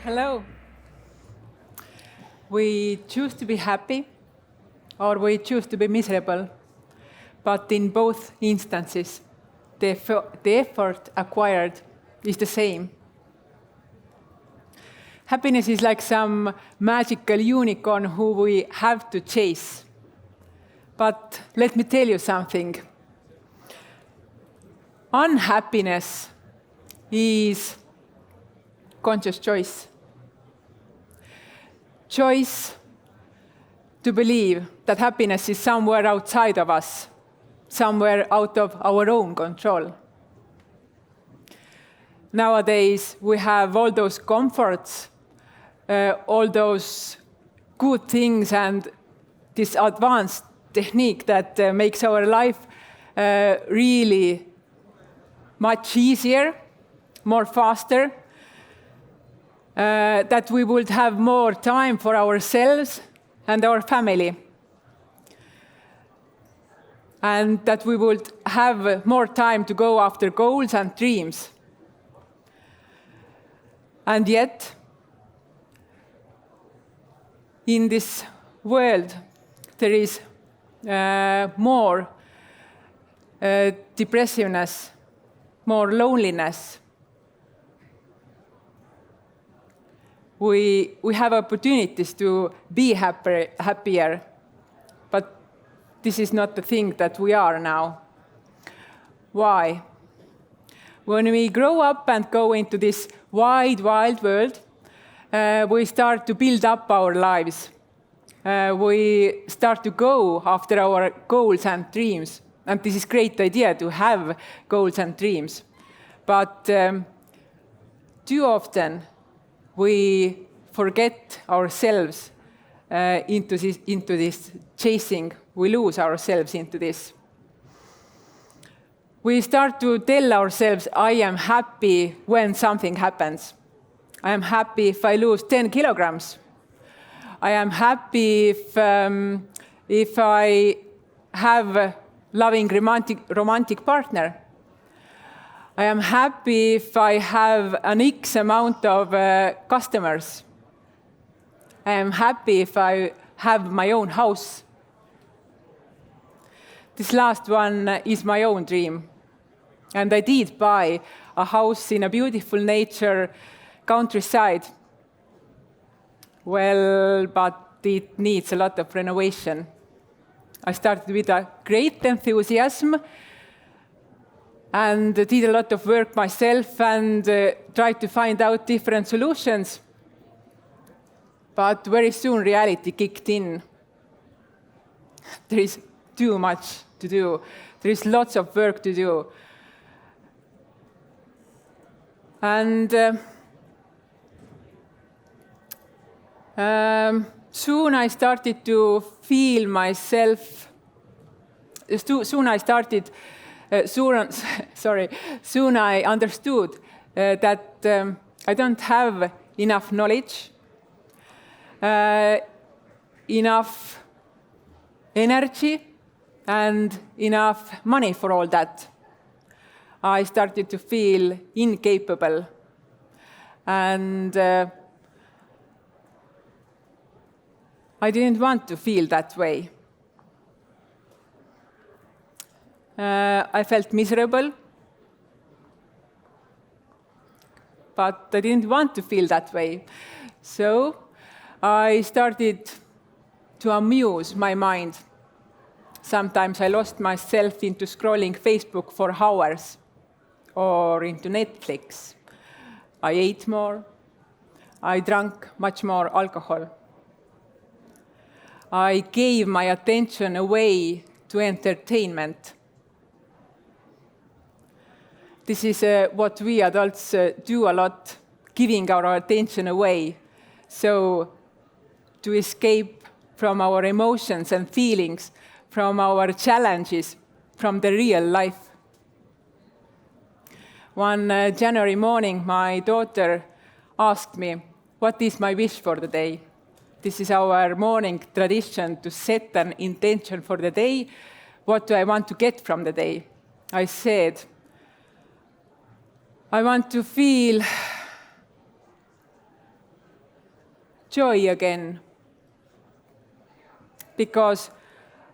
Hello. We choose to be happy or we choose to be miserable, but in both instances, the effort acquired is the same. Happiness is like some magical unicorn who we have to chase. But let me tell you something. Unhappiness is conscious choice. Choice to believe that happiness is somewhere outside of us, somewhere out of our own control. Nowadays, we have all those comforts, all those good things, and this advanced technique that makes our life really much easier, more faster, that we would have more time for ourselves and our family, and that we would have more time to go after goals and dreams. And yet, in this world, there is more depressiveness, more loneliness. We have opportunities to be happier, but this is not the thing that we are now. Why? When we grow up and go into this wide, wild world, we start to build up our lives. We start to go after our goals and dreams. And this is a great idea to have goals and dreams. But too often, we forget ourselves into this chasing. We lose ourselves into this. We start to tell ourselves, I am happy when something happens. I am happy if I lose 10 kilograms. I am happy if I have a loving romantic partner. I am happy if I have an X amount of customers. I am happy if I have my own house. This last one is my own dream. And I did buy a house in a beautiful nature countryside. Well, but it needs a lot of renovation. I started with a great enthusiasm and did a lot of work myself and tried to find out different solutions. But very soon reality kicked in. There is too much to do. There is lots of work to do. And soon I started to feel myself. Soon I understood that I don't have enough knowledge, enough energy, and enough money for all that. I started to feel incapable. And I didn't want to feel that way. I felt miserable, but I didn't want to feel that way. So I started to amuse my mind. Sometimes I lost myself into scrolling Facebook for hours or into Netflix. I ate more. I drank much more alcohol. I gave my attention away to entertainment. This is what we adults do a lot, giving our attention away. So to escape from our emotions and feelings, from our challenges, from the real life. One January morning, my daughter asked me, what is my wish for the day? This is our morning tradition to set an intention for the day. What do I want to get from the day? I said, I want to feel joy again. Because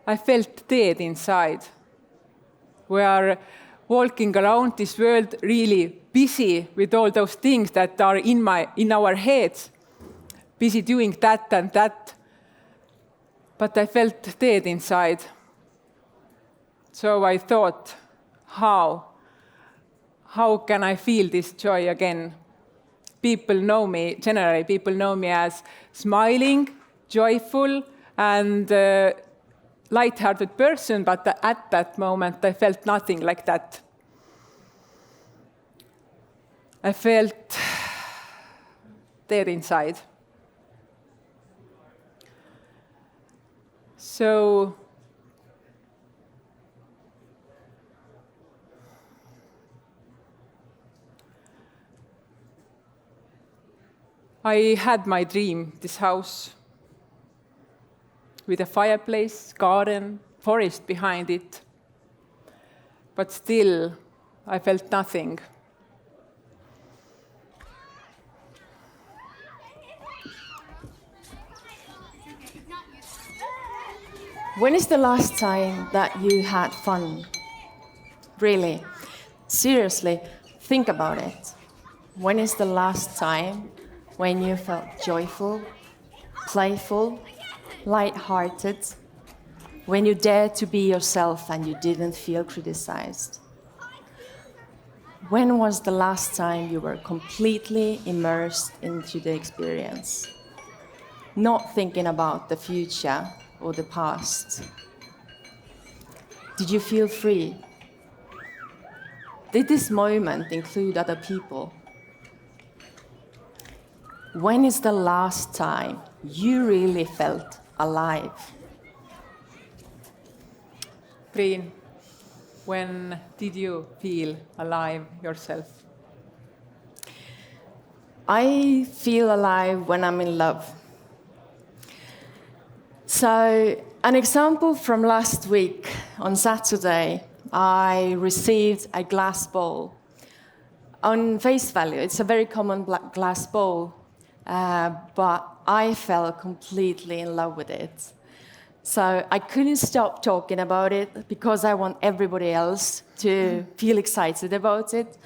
I felt dead inside. We are walking around this world really busy with all those things that are in our heads, busy doing that and that. But I felt dead inside. So I thought, how can I feel this joy again? Generally people know me as smiling, joyful, and light-hearted person, but at that moment I felt nothing like that. I felt dead inside. So I had my dream, this house with a fireplace, garden, forest behind it. But still, I felt nothing. When is the last time that you had fun? Really? Seriously, think about it. When is the last time when you felt joyful, playful, light-hearted, when you dared to be yourself and you didn't feel criticized? When was the last time you were completely immersed into the experience, not thinking about the future or the past? Did you feel free? Did this moment include other people? When is the last time you really felt alive? Triin, when did you feel alive yourself? I feel alive when I'm in love. So, an example from last week, on Saturday, I received a glass bowl. On face value, it's a very common glass bowl, but I fell completely in love with it. So I couldn't stop talking about it because I want everybody else to feel excited about it.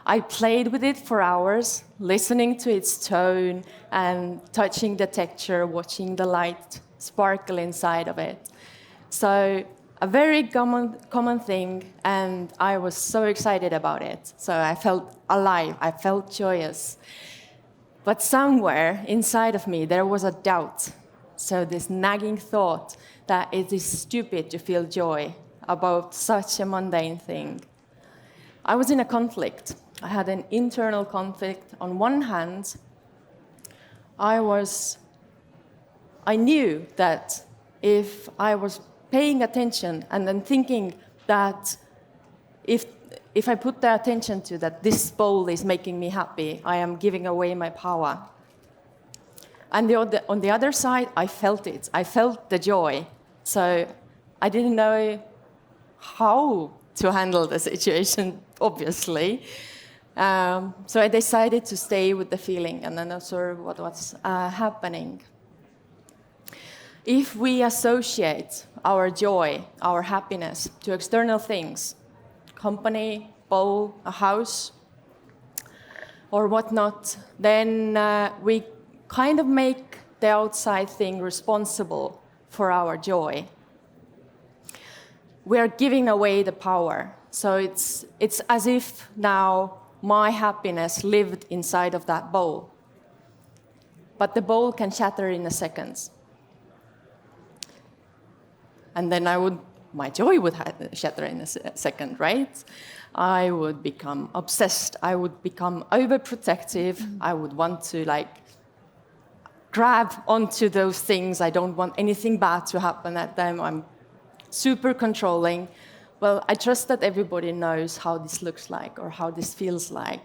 I played with it for hours, listening to its tone and touching the texture, watching the light sparkle inside of it. So a very common thing, and I was so excited about it. So I felt alive, I felt joyous. But somewhere inside of me, there was a doubt. So this nagging thought that it is stupid to feel joy about such a mundane thing. I was in a conflict. I had an internal conflict. On one hand, I knew that if I was paying attention and then thinking that if I put the attention to that this bowl is making me happy, I am giving away my power. And on the other side, I felt it. I felt the joy. So I didn't know how to handle the situation, obviously. So I decided to stay with the feeling and then observe what was happening. If we associate our joy, our happiness to external things, company, bowl, a house, or whatnot, then we kind of make the outside thing responsible for our joy. We are giving away the power. So it's as if now my happiness lived inside of that bowl. But the bowl can shatter in a second. And then my joy would shatter in a second, right? I would become obsessed. I would become overprotective. I would want to grab onto those things. I don't want anything bad to happen at them. I'm super controlling. Well, I trust that everybody knows how this looks like or how this feels like.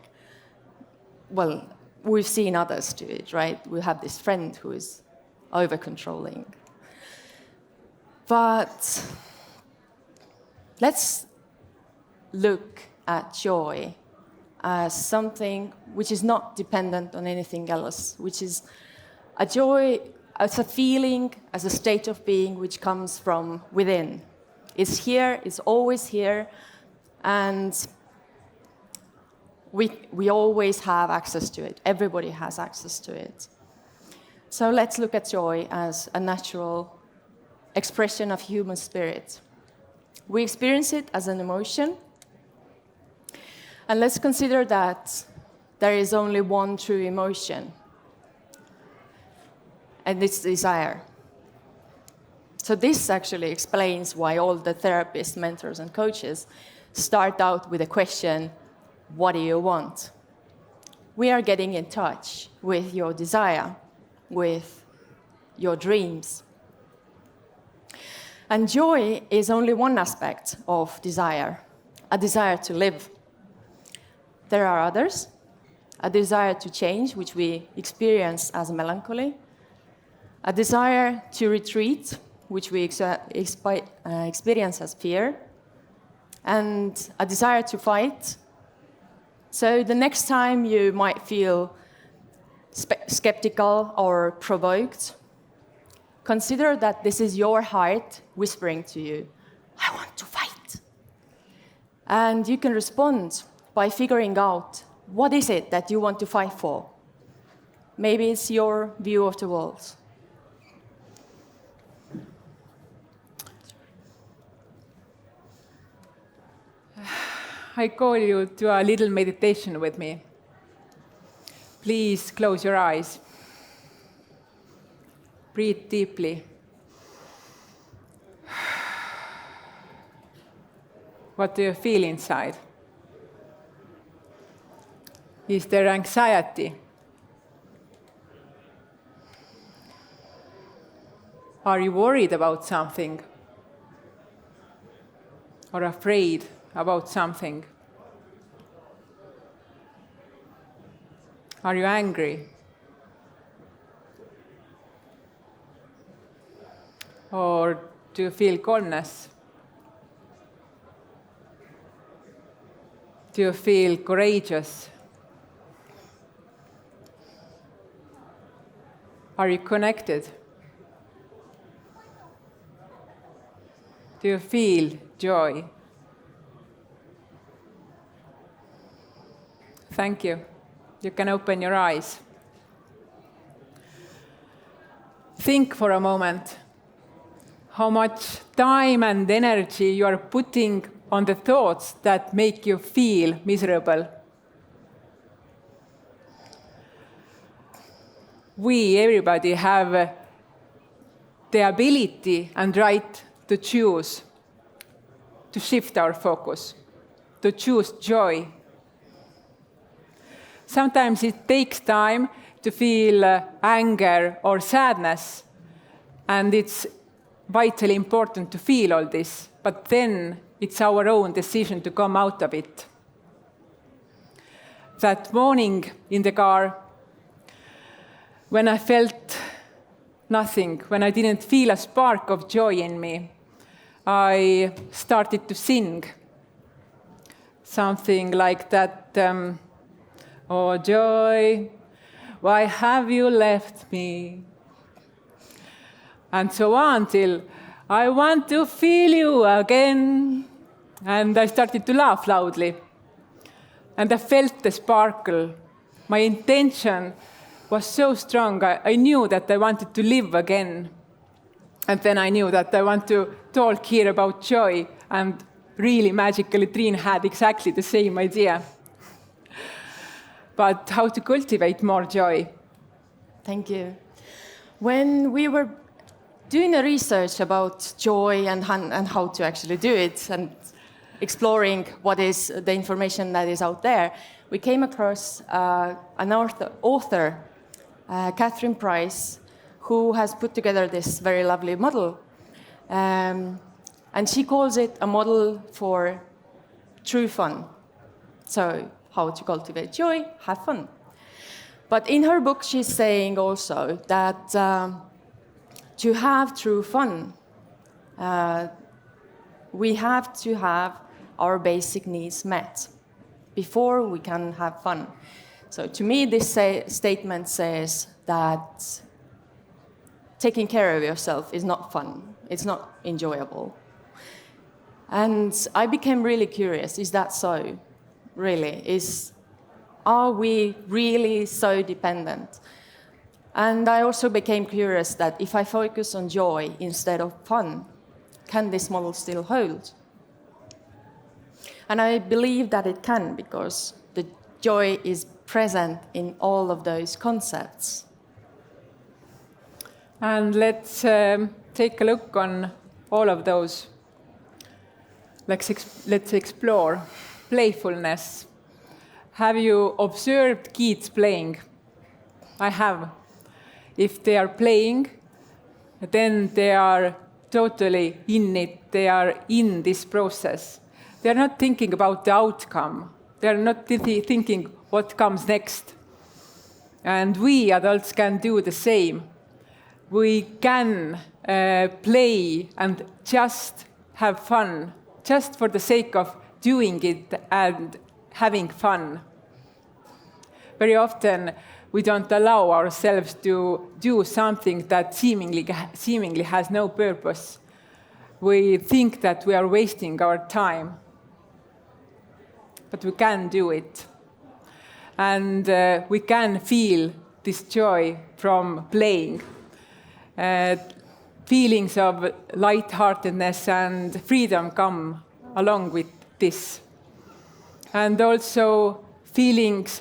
Well, we've seen others do it, right? We have this friend who is over-controlling. But let's look at joy as something which is not dependent on anything else, which is A joy as a feeling, as a state of being which comes from within. It's here, it's always here, and we always have access to it. Everybody has access to it. So let's look at joy as a natural expression of human spirit. We experience it as an emotion, and let's consider that there is only one true emotion, and it's desire. So this actually explains why all the therapists, mentors, and coaches start out with a question, what do you want? We are getting in touch with your desire, with your dreams. And joy is only one aspect of desire, a desire to live. There are others, a desire to change, which we experience as melancholy, a desire to retreat, which we experience as fear, and a desire to fight. So the next time you might feel skeptical or provoked, consider that this is your heart whispering to you, I want to fight. And you can respond by figuring out what is it that you want to fight for. Maybe it's your view of the world. I call you to a little meditation with me. Please close your eyes. Breathe deeply. What do you feel inside? Is there anxiety? Are you worried about something? Or afraid about something? Are you angry? Or do you feel calmness? Do you feel courageous? Are you connected? Do you feel joy? Thank you. You can open your eyes. Think for a moment how much time and energy you are putting on the thoughts that make you feel miserable. We, everybody, have the ability and right to choose, to shift our focus, to choose joy. Sometimes it takes time to feel anger or sadness, and it's vitally important to feel all this, but then it's our own decision to come out of it. That morning in the car, when I felt nothing, when I didn't feel a spark of joy in me, I started to sing something like that, oh joy, why have you left me? And so on till I want to feel you again. And I started to laugh loudly. And I felt the sparkle. My intention was so strong. I knew that I wanted to live again. And then I knew that I want to talk here about joy. And really, magically, Triin had exactly the same idea. But how to cultivate more joy? Thank you. When we were doing a research about joy and how to actually do it, and exploring what is the information that is out there, we came across an author, Catherine Price, who has put together this very lovely model. And she calls it a model for true fun. So, how to cultivate joy, have fun. But in her book, she's saying also that to have true fun, we have to have our basic needs met before we can have fun. So to me, this statement says that taking care of yourself is not fun. It's not enjoyable. And I became really curious, is that so? Really? Are we really so dependent? And I also became curious that if I focus on joy instead of fun, can this model still hold? And I believe that it can, because the joy is present in all of those concepts. And let's take a look on all of those. Let's explore playfulness. Have you observed kids playing? I have. If they are playing, then they are totally in it. They are in this process. They are not thinking about the outcome. They are not thinking what comes next. And we adults can do the same. We can play and just have fun, just for the sake of doing it and having fun. Very often, we don't allow ourselves to do something that seemingly has no purpose. We think that we are wasting our time. But we can do it. And we can feel this joy from playing. Feelings of lightheartedness and freedom come along with this. And also feelings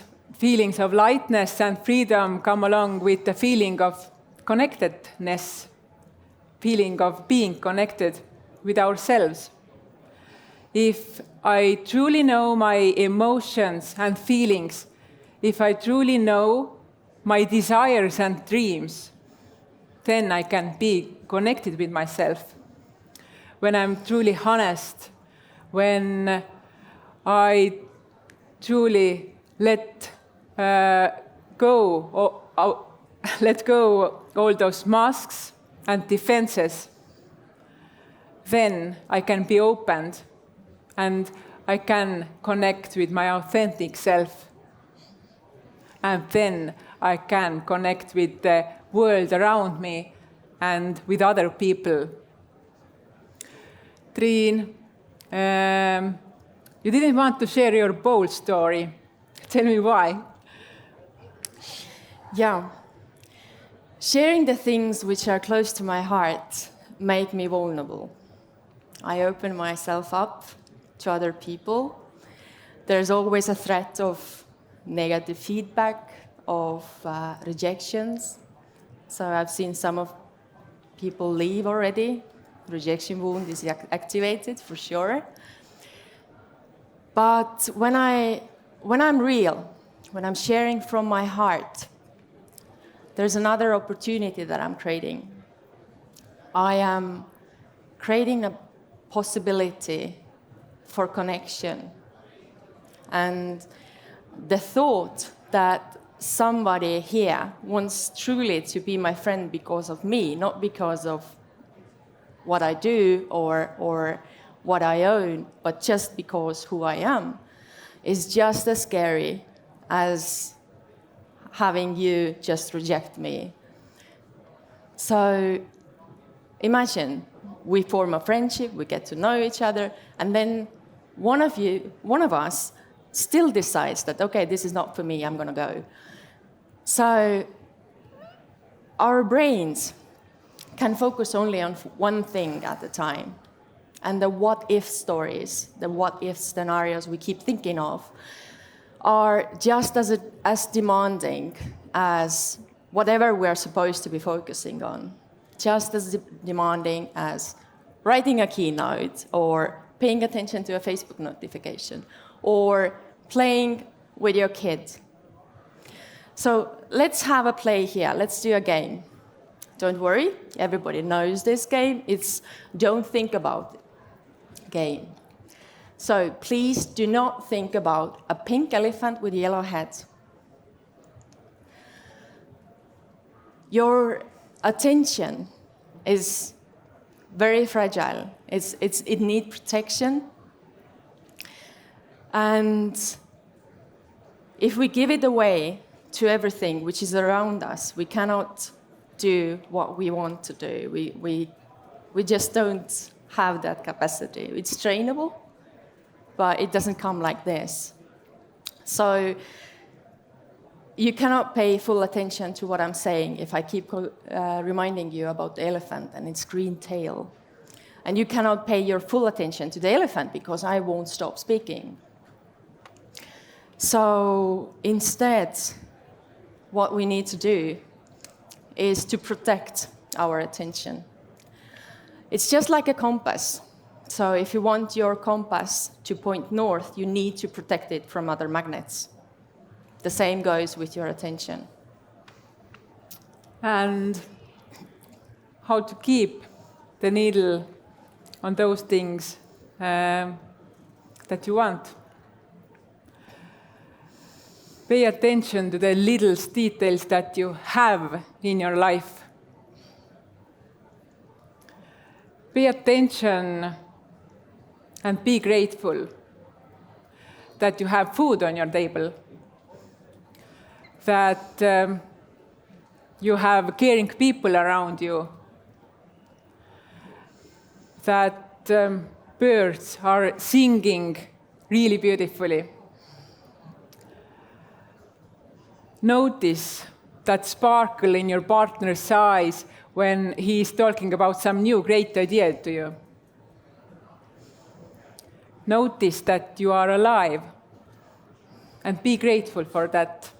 of lightness and freedom come along with the feeling of connectedness, feeling of being connected with ourselves. If I truly know my emotions and feelings, if I truly know my desires and dreams, then I can be connected with myself. When I'm truly honest, when I truly let go all those masks and defenses, then I can be opened and I can connect with my authentic self. And then I can connect with the world around me and with other people. Triin, you didn't want to share your bowl story. Tell me why. Yeah. Sharing the things which are close to my heart make me vulnerable. I open myself up to other people. There's always a threat of negative feedback, of rejections. So I've seen some of people leave already. Rejection wound is activated for sure. But when I'm real, when I'm sharing from my heart, there's another opportunity that I'm creating. I am creating a possibility for connection. And the thought that somebody here wants truly to be my friend because of me, not because of what I do or what I own, but just because who I am, is just as scary as having you just reject me. So imagine we form a friendship, we get to know each other, and then one of us still decides that, okay, this is not for me, I'm going to go. So our brains can focus only on one thing at a time. And the what-if stories, the what-if scenarios we keep thinking of are just as demanding as whatever we're supposed to be focusing on. Just as demanding as writing a keynote or paying attention to a Facebook notification or playing with your kids. So let's have a play here. Let's do a game. Don't worry, everybody knows this game. It's don't think about it game. So please do not think about a pink elephant with yellow head. Your attention is very fragile. It needs protection. And if we give it away to everything which is around us, we cannot do what we want to do. We just don't have that capacity. It's trainable, but it doesn't come like this. So you cannot pay full attention to what I'm saying if I keep reminding you about the elephant and its green tail. And you cannot pay your full attention to the elephant because I won't stop speaking. So instead, what we need to do is to protect our attention. It's just like a compass. So if you want your compass to point north, you need to protect it from other magnets. The same goes with your attention. And how to keep the needle on those things that you want. Pay attention to the little details that you have in your life. Pay attention and be grateful that you have food on your table, that you have caring people around you, that birds are singing really beautifully. Notice that sparkle in your partner's eyes when he's talking about some new great idea to you. Notice that you are alive and be grateful for that.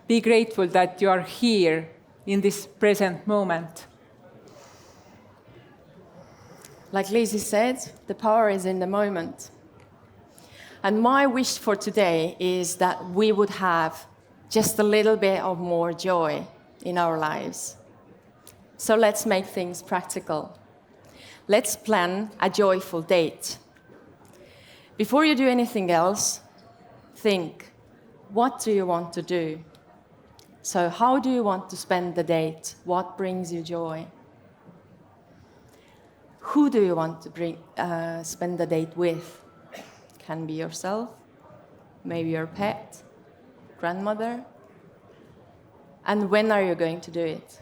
Be grateful that you are here in this present moment. Like Liisi said, the power is in the moment. And my wish for today is that we would have just a little bit of more joy in our lives. So let's make things practical. Let's plan a joyful date. Before you do anything else, think, what do you want to do? So how do you want to spend the date? What brings you joy? Who do you want to spend the date with? Can be yourself, maybe your pet, grandmother. And when are you going to do it?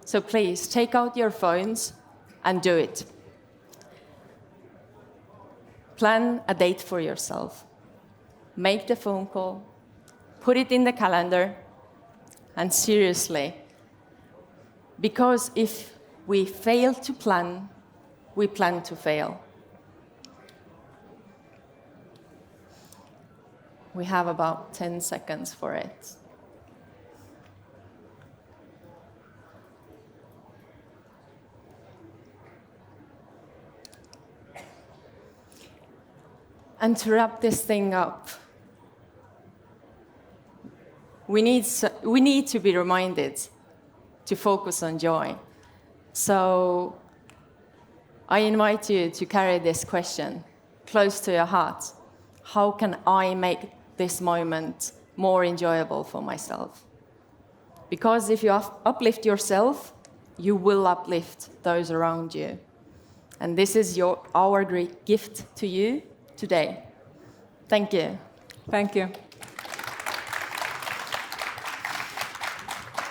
So please, take out your phones and do it. Plan a date for yourself. Make the phone call, put it in the calendar, and seriously, because if we fail to plan, we plan to fail. We have about 10 seconds for it. And to wrap this thing up, we need to be reminded to focus on joy. So I invite you to carry this question close to your heart. How can I make this moment more enjoyable for myself? Because if you uplift yourself, you will uplift those around you. And this is our great gift to you today. Thank you. Thank you.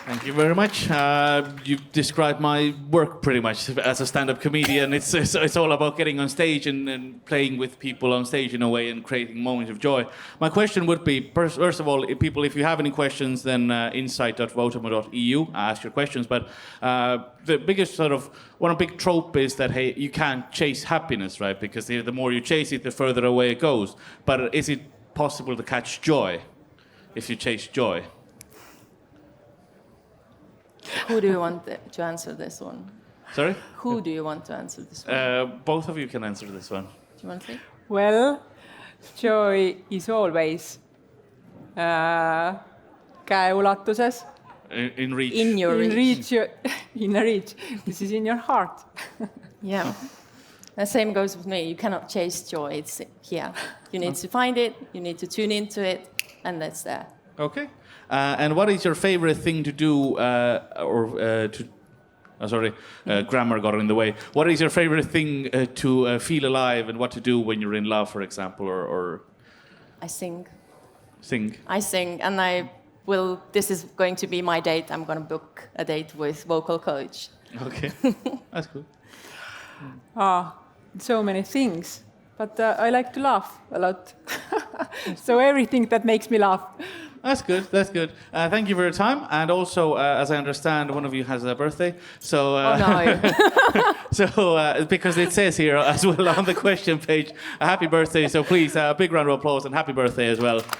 Thank you very much. You've described my work pretty much as a stand-up comedian. It's all about getting on stage and playing with people on stage in a way and creating moments of joy. My question would be, first of all, people, if you have any questions, then insight.votamo.eu, ask your questions. But the biggest one big trope is that, hey, you can't chase happiness, right? Because the more you chase it, the further away it goes. But is it possible to catch joy if you chase joy? Who do you want to answer this one? Sorry? Who do you want to answer this one? Both of you can answer this one. Do you want to? Well, joy is always käeulatuses. In reach. In your reach. In a reach. This is in your heart. Yeah. The same goes with me. You cannot chase joy. It's here. You need to find it. You need to tune into it, and that's there. Okay. And what is your favorite thing to do, grammar got in the way. What is your favorite thing to feel alive and what to do when you're in love, for example, or I sing. Sing? I sing, and I well, this is going to be my date. I'm going to book a date with vocal coach. Okay, that's cool. So many things. But I like to laugh a lot. So everything that makes me laugh. That's good. That's good. Thank you for your time. And also, as I understand, one of you has a birthday. So, Oh no. so because it says here as well on the question page, a happy birthday. So please, a big round of applause and happy birthday as well.